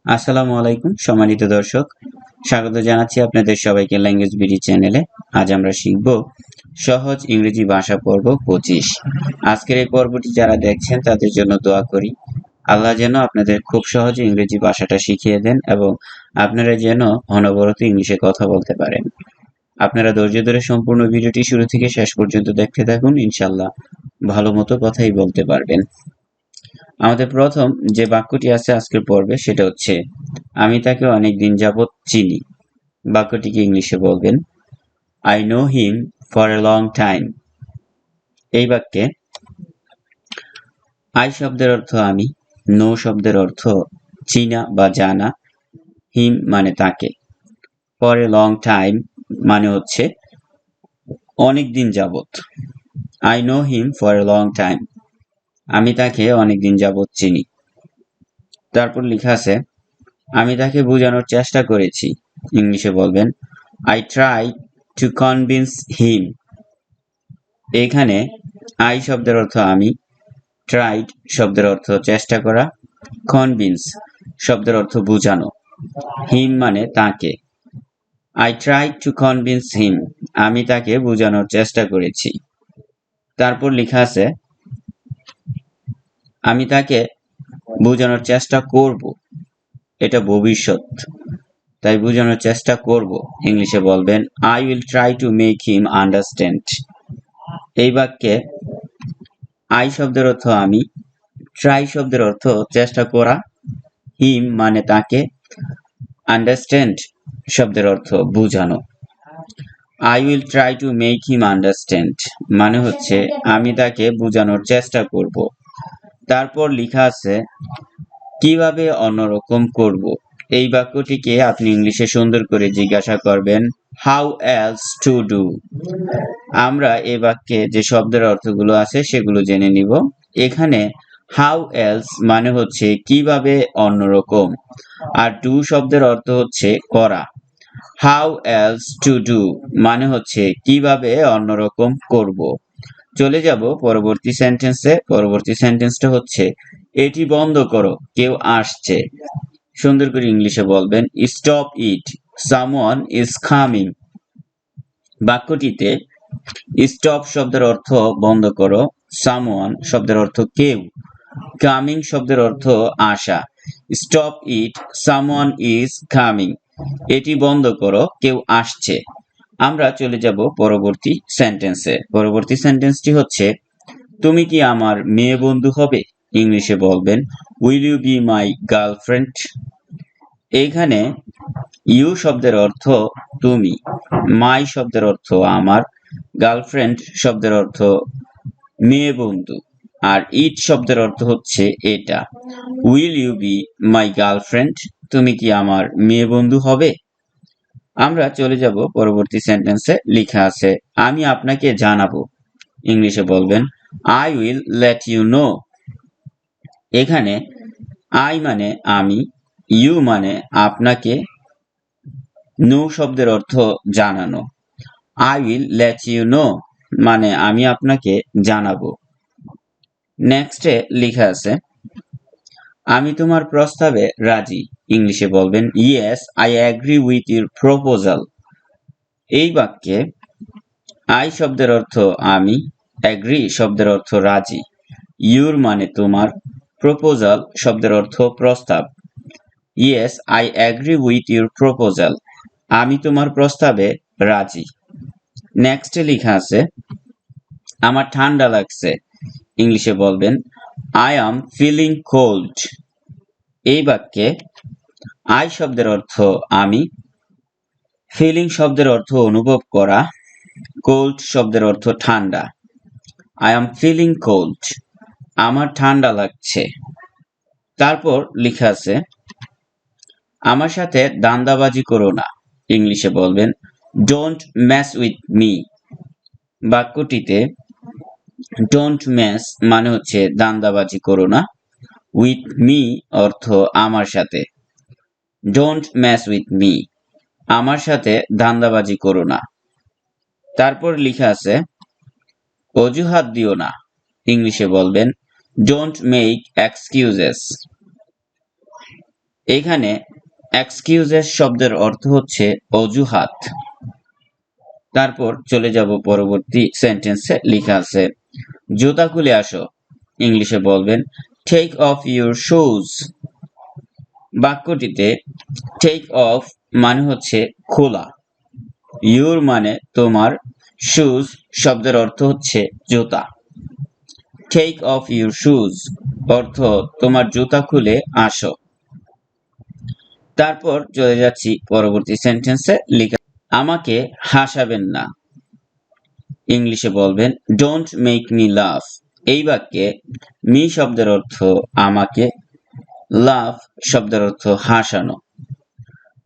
আসসালামু আলাইকুম সম্মানিত দর্শক, স্বাগত জানাচ্ছি আপনাদের সবাইকে ল্যাঙ্গুয়েজ বিডি চ্যানেলে। আজ আমরা শিখব সহজ ইংরেজি ভাষা পর্ব 25। আজকের এই পর্বটি যারা দেখছেন তাদের জন্য দোয়া করি, আল্লাহ যেন আপনাদের খুব সহজে ইংরেজি ভাষাটা শিখিয়ে দেন এবং আপনারা যেন অনবরত ইংলিশে কথা বলতে পারেন। আপনারা ধৈর্য ধরে সম্পূর্ণ ভিডিওটি শুরু থেকে শেষ পর্যন্ত দেখতে থাকুন, ইনশাল্লাহ ভালো মতো কথাই বলতে পারবেন। আমাদের প্রথম যে বাক্যটি আছে আজকের পর্বে সেটা হচ্ছে, আমি তাকে অনেকদিন যাবৎ চিনি। বাক্যটিকে ইংলিশে বলবেন I know him for a long time. এই বাক্যে আই শব্দের অর্থ আমি, নো শব্দের অর্থ চিনা বা জানা, হিম মানে তাকে, ফর এ লং টাইম মানে হচ্ছে অনেকদিন যাবৎ। I know him for a long time, আমি তাকে অনেকদিন যাবৎ চিনি। তারপর লেখা আছে, আমি তাকে বোঝানোর চেষ্টা করেছি। ইংলিশে বলবেন I try to convince him. এখানে আই শব্দের অর্থ আমি, ট্রাইড শব্দের অর্থ চেষ্টা করা, কনভিন্স শব্দের অর্থ বোঝানো, হিম মানে তাকে। I try to convince him, আমি তাকে বোঝানোর চেষ্টা করেছি। তারপর লেখা আছে, আমি তাকে বোঝানোর চেষ্টা করব। এটা ভবিষ্যৎ, তাই বোঝানোর চেষ্টা করব। ইংলিশে বলবেন I will try to make him understand. এই বাক্যে আই শব্দের অর্থ আমি, ট্রাই শব্দের অর্থ চেষ্টা করা, হিম মানে তাকে, আন্ডারস্ট্যান্ড শব্দের অর্থ বোঝানো। I will try to make him understand মানে হচ্ছে আমি তাকে বোঝানোর চেষ্টা করব। তারপর লেখা আছে কিভাবে অন্যরকম করব। এই বাক্যটিকে আপনি ইংলিশে সুন্দর করে জিজ্ঞাসা করবেন হাউ এলস টু ডু। আমরা এই বাক্যে যে শব্দের অর্থগুলো আছে সেগুলো জেনে নিব। এখানে হাউ এলস মানে হচ্ছে কিভাবে অন্যরকম, আর ডু শব্দের অর্থ হচ্ছে করা। হাউ এলস টু ডু মানে হচ্ছে কিভাবে অন্যরকম করব। চলে যাব পরবর্তী সেন্টেন্সে। পরবর্তী সেন্টেন্সটা হচ্ছে এটি বন্ধ করো, কেউ আসছে। সুন্দর করে ইংলিশে বলবেন stop it, someone is coming. বাক্যটিতে স্টপ শব্দের অর্থ বন্ধ করো, সামওয়ান শব্দের অর্থ কেউ, কামিং শব্দের অর্থ আসা। Stop it, someone is coming. এটি বন্ধ করো, কেউ আসছে। আমরা চলে যাব পরবর্তী সেন্টেন্সে। পরবর্তী সেন্টেন্সটি হচ্ছে তুমি কি আমার মেয়ে বন্ধু হবে। ইংলিশে বলবেন will you be my girlfriend. এইখানে ইউ শব্দের অর্থ তুমি, মাই শব্দের অর্থ আমার, গার্লফ্রেন্ড শব্দের অর্থ মেয়ে বন্ধু, আর ইট শব্দের অর্থ হচ্ছে এটা। Will you be my girlfriend, তুমি কি আমার মেয়ে বন্ধু হবে। আমরা চলে যাব পরবর্তী সেন্টেন্সে। লেখা আছে আমি আপনাকে জানাবো। ইংলিশে বলবেন I will let you know. এখানে আই মানে আমি, ইউ মানে আপনাকে, নো শব্দের অর্থ জানানো। I will let you know মানে আমি আপনাকে জানাবো। নেক্সটে লেখা আছে আমি তোমার প্রস্তাবে রাজি। ইংলিশে বলবেন yes I agree with your proposal. এই বাক্যে আই শব্দের অর্থ আমি, অ্যাগ্রি শব্দের অর্থ রাজি, ইউর মানে তোমার, প্রপোজাল শব্দের অর্থ প্রস্তাব। Yes I agree with your proposal, আমি তোমার প্রস্তাবে রাজি। নেক্সটে লেখা আছে আমার ঠান্ডা লাগছে। ইংলিশে বলবেন আই অ্যাম ফিলিং কোল্ড। এই বাক্যে আই শব্দের অর্থ আমি, ফিলিং শব্দের অর্থ অনুভব করা, কোল্ড শব্দের অর্থ ঠান্ডা। আই অ্যাম ফিলিং কোল্ড, আমার ঠান্ডা লাগছে। তারপর লেখা আছে আমার সাথে দান্দাবাজি করো না। ইংলিশে বলবেন ডোন্ট মেস উইথ মি। বাক্যটিতে ডোন্ট মেস মানে হচ্ছে দান্দাবাজি করো না, উইথ মি অর্থ আমার সাথে। ডোন্ট মেস উইথ মি, আমার সাথে ধান্দাবাজি করো না। তারপর লেখা আছে অজুহাত দিও না। ইংলিশে বলবেন ডোন্ট মেক এক্সকিউজেস। এখানে এক্সকিউজেস শব্দের অর্থ হচ্ছে অজুহাত। তারপর চলে যাব পরবর্তী সেন্টেন্সে। লেখা আছে জুতা খুলে আসো, ইংলিশে বলবেন টেক অফ ইউর শুজ। বাক্যটিতে টেক অফ মানে হচ্ছে খোলা, ইউর মানে তোমার, শুজ শব্দের অর্থ হচ্ছে জুতা। টেক অফ ইউর শুজ অর্থ তোমার জুতা খুলে আসো। তারপর চলে যাচ্ছি পরবর্তী সেন্টেন্সে। লেখা আমাকে হাসাবেন না, ইংলিশে বলবেন ডোন্ট মেক মি লাফ। এই বাক্যে মি শব্দের অর্থ আমাকে, লাফ শব্দের অর্থ হাসানো।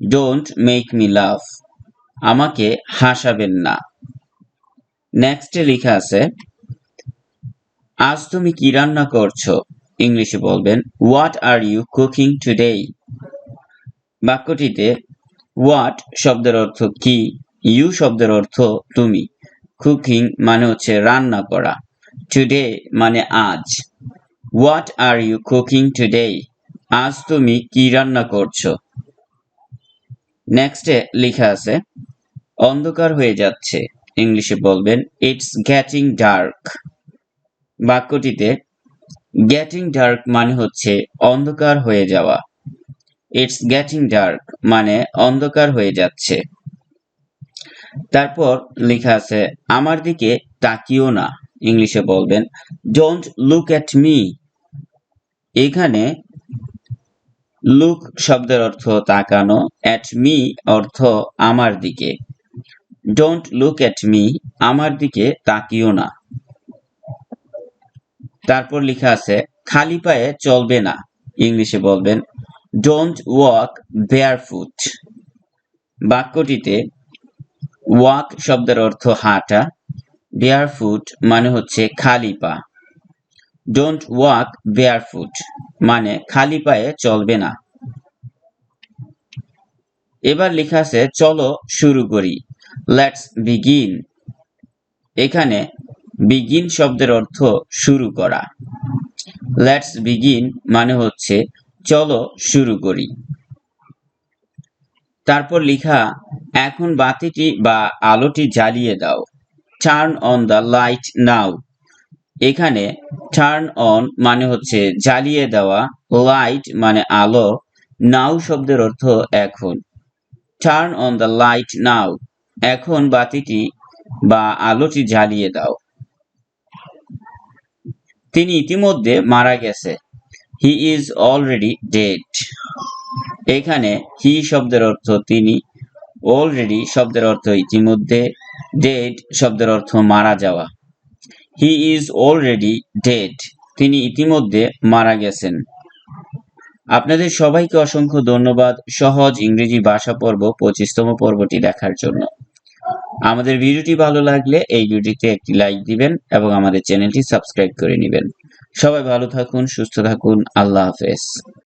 ডোন্ট মেক মি লাফ, আমাকে হাসাবেন না। নেক্সটে লেখা আছে আজ তুমি কি রান্না করছো, ইংলিশে বলবেন what are you cooking today. বাক্যটিতে হোয়াট শব্দের অর্থ কি, ইউ শব্দের অর্থ তুমি, কুকিং মানে হচ্ছে রান্না করা, টুডে মানে আজ। What are you cooking today, আজ তুমি কি রান্না করছো। নেক্সটে লেখা আছে অন্ধকার হয়ে যাচ্ছে, ইংলিশে বলবেন ইটস গেটিং ডার্ক। বাক্যটিতে গেটিং ডার্ক মানে হচ্ছে অন্ধকার হয়ে যাওয়া, ইটস গেটিং ডার্ক মানে অন্ধকার হয়ে যাচ্ছে। তারপর লেখা আছে আমার দিকে তাকিও না, ইংলিশে বলবেন ডোন্ট লুক এট মি। এখানে লুক শব্দের অর্থ তাকানো, এট মি অর্থ আমার দিকে। ডোন্ট লুক এট মি, আমার দিকে তাকিও না। তারপর লেখা আছে খালি পায়ে চলবে না, ইংলিশে বলবেন ডোন্ট ওয়াক বেয়ারফুট। বাক্যটিতে ওয়াক শব্দের অর্থ হাঁটা, বেয়ারফুট মানে হচ্ছে খালি পা। ডোন্ট ওয়াক বেয়ারফুট মানে খালি পায়ে চলবে না। এবার লেখা আছে চলো শুরু করি, লেটস বিগিন। এখানে বিগিন শব্দের অর্থ শুরু করা, লেটস বিগিন মানে হচ্ছে চলো শুরু করি। তারপর লেখা এখন বাতিটি বা আলোটি জ্বালিয়ে দাও, টার্ন অন দ্য লাইট নাও। এখানে টার্ন অন মানে হচ্ছে জ্বালিয়ে দেওয়া, লাইট মানে আলো, নাও শব্দের অর্থ এখন। টার্ন অন দ্য লাইট নাও, এখন বাতিটি বা আলোটি জ্বালিয়ে দাও। তিনি ইতিমধ্যে মারা গেছে, হি ইজ অলরেডি ডেড। এখানে হি শব্দের অর্থ তিনি, অলরেডি শব্দের অর্থ ইতিমধ্যে, ডেড শব্দের অর্থ মারা যাওয়া। হি ইজ অলরেডি ডেড, তিনি ইতিমধ্যে মারা গেছেন। আপনাদের সবাইকে অসংখ্য ধন্যবাদ সহজ ইংরেজি ভাষা পর্ব 25তম পর্বটি দেখার জন্য। আমাদের ভিডিওটি ভালো লাগলে এই ভিডিওটিতে একটি লাইক দিবেন এবং আমাদের চ্যানেলটি সাবস্ক্রাইব করে নেবেন। সবাই ভালো থাকুন, সুস্থ থাকুন, আল্লাহ হাফেজ।